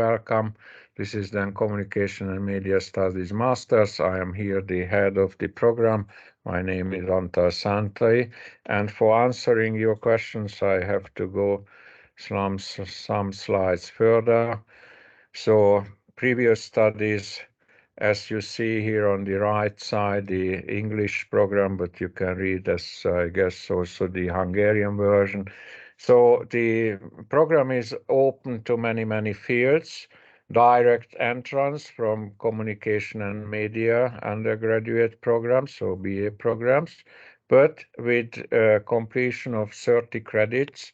welcome. This is then Communication and Media Studies Masters. I am here the head of the program. My name is Antal Santai, and for answering your questions, I have to go some slides further. So previous studies, as you see here on the right side, the English program, but you can read as I guess also the Hungarian version. So the program is open to many fields, direct entrance from communication and media undergraduate programs, so BA programs, but with completion of 30 credits,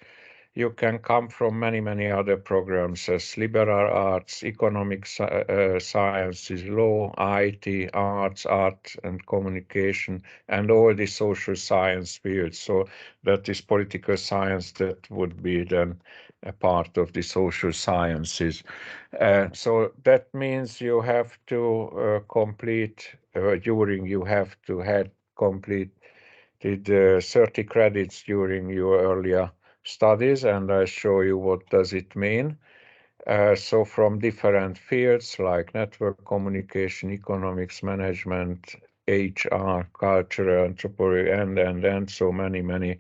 you can come from many other programs as liberal arts, economic sciences, law, IT, arts, art and communication, and all the social science fields. So that is political science, that would be then a part of the social sciences. So that means you have to you have to have completed 30 credits during your earlier studies, and I show you what does it mean. So from different fields like network communication, economics, management, HR, culture, anthropology, and so many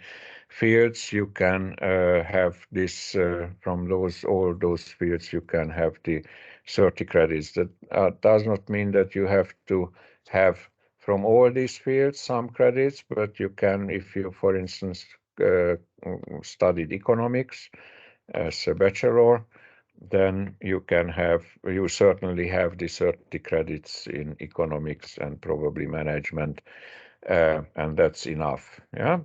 fields, you can have this from all those fields. You can have the 30 credits. That does not mean that you have to have from all these fields some credits, but you can, if you, for instance, studied economics as a bachelor, then you certainly have the 30 credits in economics and probably management, and that's enough. Yeah.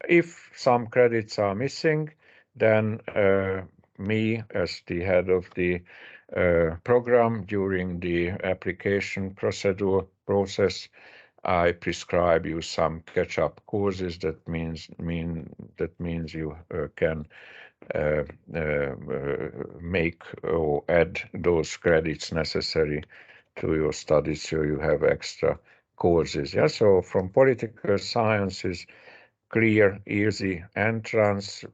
If some credits are missing, then me as the head of the program during the application process, I prescribe you some catch-up courses. That means you can uh, make or add those credits necessary to your studies, so you have extra courses. Yeah, so from political sciences, clear, easy entrance.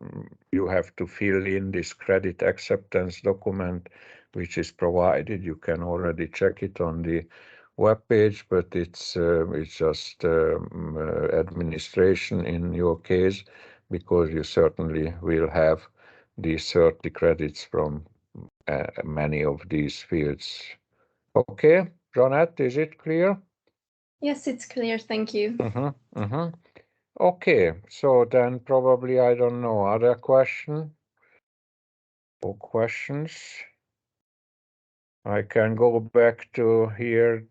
You have to fill in this credit acceptance document, which is provided. You can already check it on the web page, but it's just administration in your case, because you certainly will have these 30 credits from many of these fields. Okay, Jeanette, is it clear? Yes, it's clear. Thank you. Okay, so then probably, I don't know, other question or questions? I can go back to here.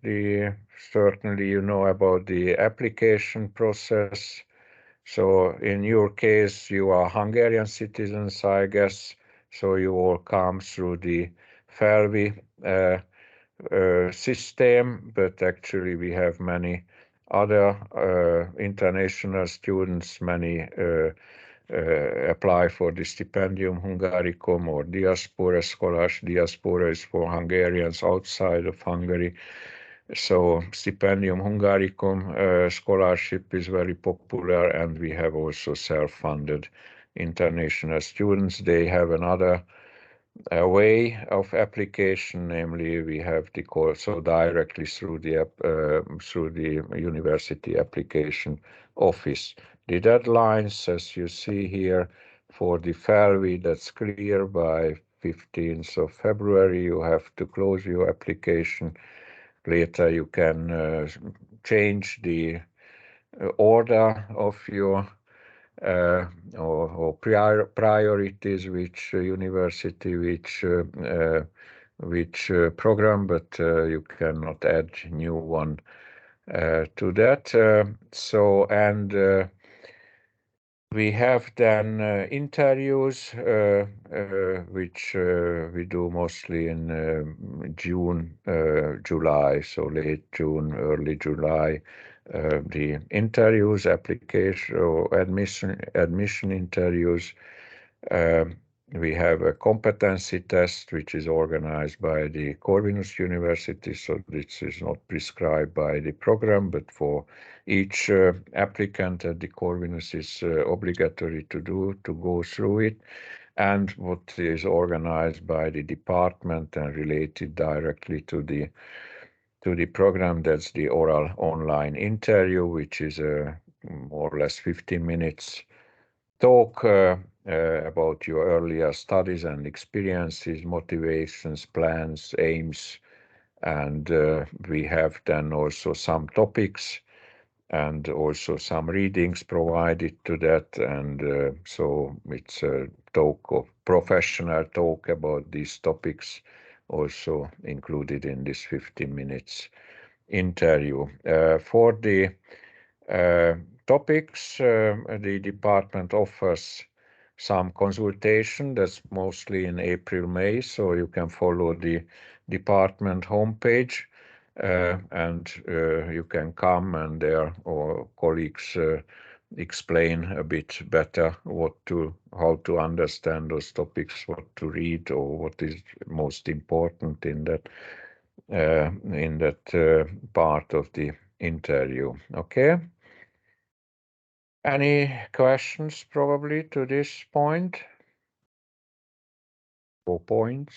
Certainly you know about the application process. So in your case, you are Hungarian citizens, I guess. So you all come through the FELVI system, but actually we have many other international students, many apply for the Stipendium Hungaricum or Diaspora Scholarship. Diaspora is for Hungarians outside of Hungary. So Stipendium Hungaricum scholarship is very popular, and we have also self-funded international students. They have another way of application, namely we have the course so directly through the university application office. The deadlines, as you see here, for the FELVI, that's clear. By 15th of February, you have to close your application. Later, you can change the order of your or priorities, which university, which program, but you cannot add new one to that. So, and we have then interviews, which we do mostly in June, July, so late June, early July. The interviews, application or admission interviews. We have a competency test, which is organized by the Corvinus University, so this is not prescribed by the program, but for each applicant at the Corvinus is obligatory to go through it. and what is organized by the department and related directly to the program. That's the oral online interview, which is a more or less 15 minutes talk about your earlier studies and experiences, motivations, plans, aims, and we have then also some topics and also some readings provided to that, and so it's a professional talk about these topics also included in this 15 minutes interview. For the topics, the department offers some consultation that's mostly in April, May, so you can follow the department homepage and you can come and there or colleagues explain a bit better how to understand those topics, what to read, or what is most important in that part of the interview. Okay. Any questions probably to this point? 4 points.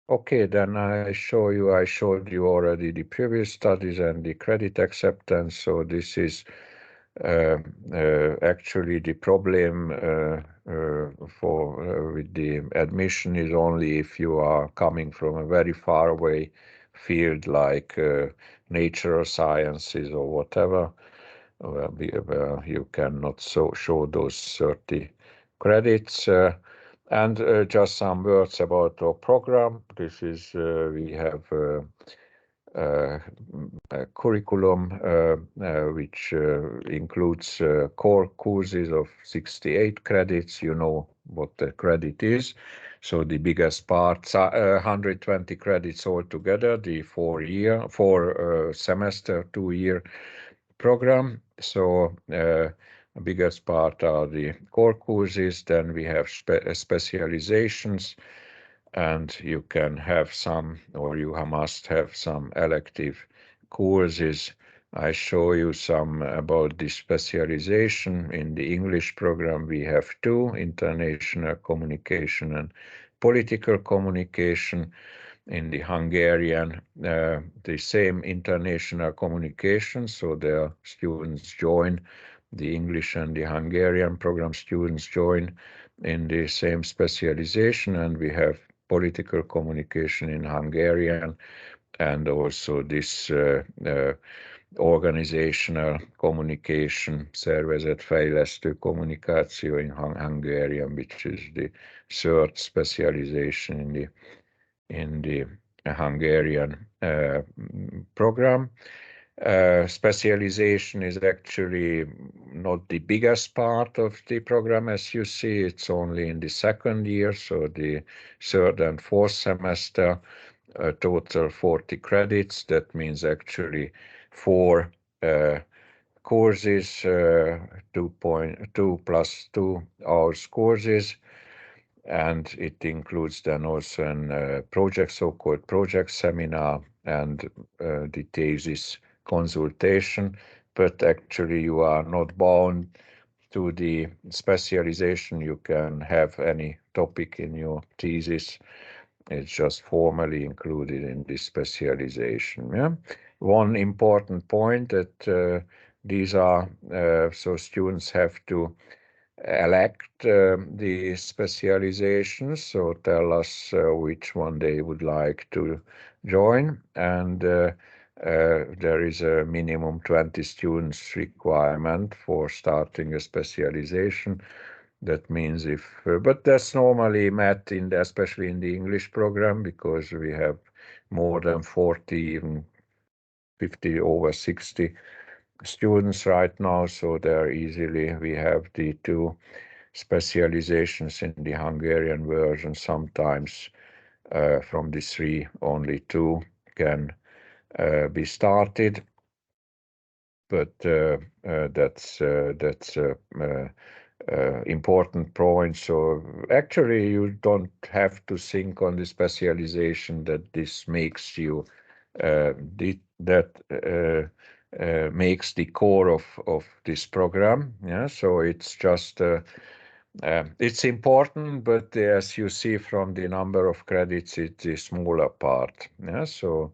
Okay, then I showed you already the previous studies and the credit acceptance. So this is actually the problem with the admission is only if you are coming from a very far away field like natural sciences or whatever, where you cannot show those 30 credits. And just some words about our program. This is we have a curriculum which includes core courses of 68 credits. You know what the credit is. So the biggest part, 120 credits altogether, the 4 semester, 2-year program. So biggest part are the core courses. Then we have specializations, and you can have some, or you must have some elective courses. I show you some about the specialization. In the English program, we have 2, international communication and political communication. In the Hungarian, the same international communication, so the students join, the English and the Hungarian program students join in the same specialization, and we have political communication in Hungarian, and also this organizational communication, szervezetfejlesztő kommunikáció in Hungarian, which is the 3rd specialization in the Hungarian program. Specialization is actually not the biggest part of the program, as you see. It's only in the 2nd year, so the 3rd and 4th semester, total 40 credits. That means actually 4 courses, 2 plus 2 hours courses, and it includes then also a project, so-called project seminar, and the thesis consultation. But actually you are not bound to the specialization. You can have any topic in your thesis. It's just formally included in this specialization. Yeah. One important point that these are, so students have to elect the specializations, so tell us which one they would like to join, and there is a minimum 20 students requirement for starting a specialization. That means but that's normally met especially in the English program, because we have more than 40, even 50, over 60 students right now, so there easily we have the 2 specializations in the Hungarian version. Sometimes from the 3 only 2 can be started, but that's important point. So actually you don't have to think on the specialization that this makes you makes the core of this program. Yeah, so it's just It's important, but as you see from the number of credits, it's the smaller part. Yeah, so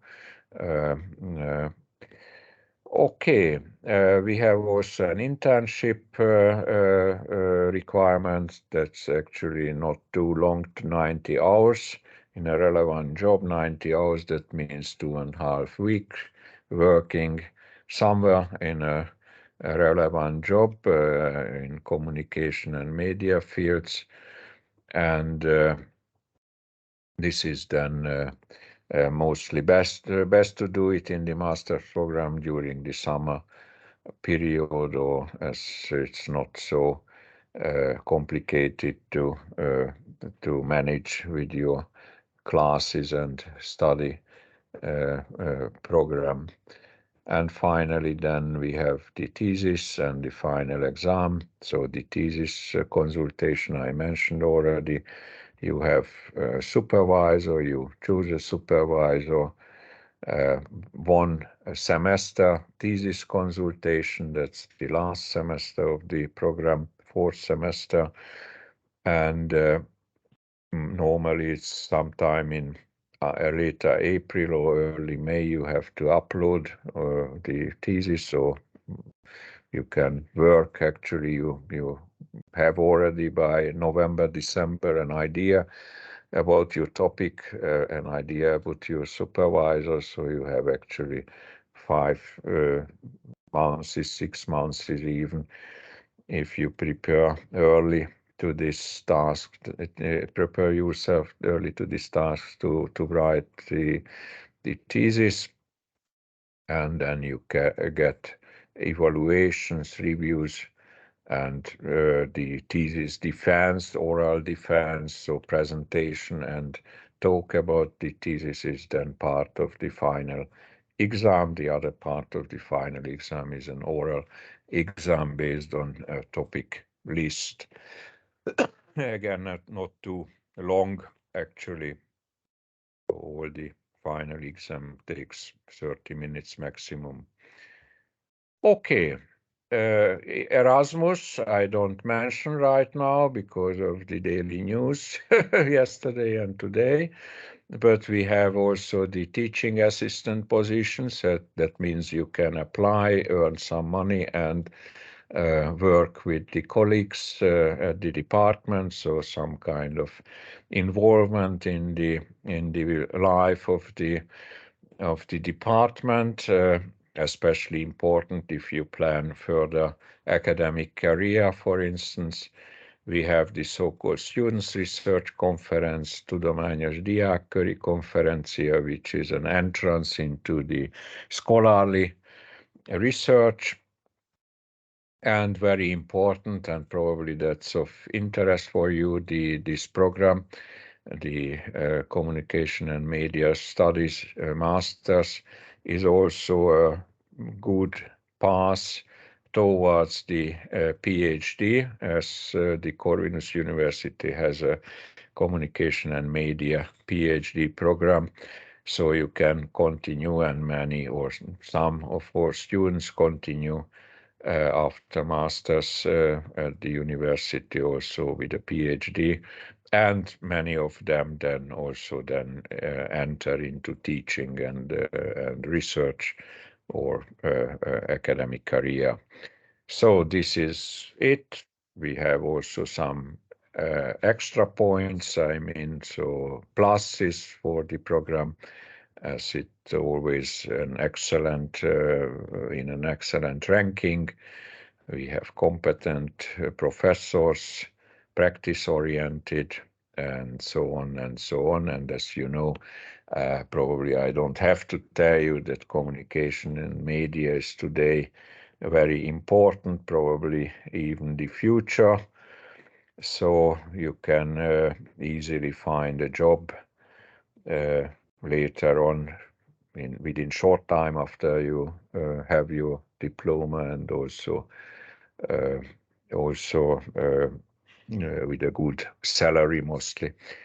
okay, we have also an internship requirement that's actually not too long, 90 hours. In a relevant job, 90 hours, that means 2.5 weeks working somewhere in a relevant job in communication and media fields. And this is then mostly best to do it in the master's program during the summer period, or as it's not so complicated to manage with your classes and study program. And finally, then we have the thesis and the final exam. So the thesis consultation I mentioned already. You have a supervisor, you choose a supervisor, 1 semester thesis consultation, that's the last semester of the program, 4th semester, and normally it's sometime in later April or early May you have to upload the thesis, so you can work. Actually, you have already by November, December an idea about your topic, an idea about your supervisor, so you have actually 5 months, 6 months even, if you prepare early to this task, prepare yourself early to this task to write the thesis, and then you get evaluations, reviews, and the thesis defense, oral defense, so presentation and talk about the thesis is then part of the final exam. The other part of the final exam is an oral exam based on a topic list. Again, not too long, actually. All the final exam takes 30 minutes maximum. Okay. Erasmus, I don't mention right now because of the daily news yesterday and today, but we have also the teaching assistant positions. That means you can apply, earn some money, and work with the colleagues at the department, so some kind of involvement in the life of the department. Especially important if you plan further academic career. For instance, we have the so-called Students Research Conference, Tudományos Diákköri Konferencia, which is an entrance into the scholarly research, and very important, and probably that's of interest for you, this program, the Communication and Media Studies Masters, is also a good path towards the PhD, as the Corvinus University has a Communication and Media PhD program. So you can continue, and many or some of our students continue after masters at the university also with a PhD, and many of them then also enter into teaching and research or academic career. So this is it. We have also some extra points, I mean, so pluses for the program, as it's always an excellent in an excellent ranking. We have competent professors, practice-oriented, and so on and so on. And as you know, probably I don't have to tell you that communication and media is today very important, probably even the future. So you can easily find a job later on within short time after you have your diploma, and also with a good salary mostly.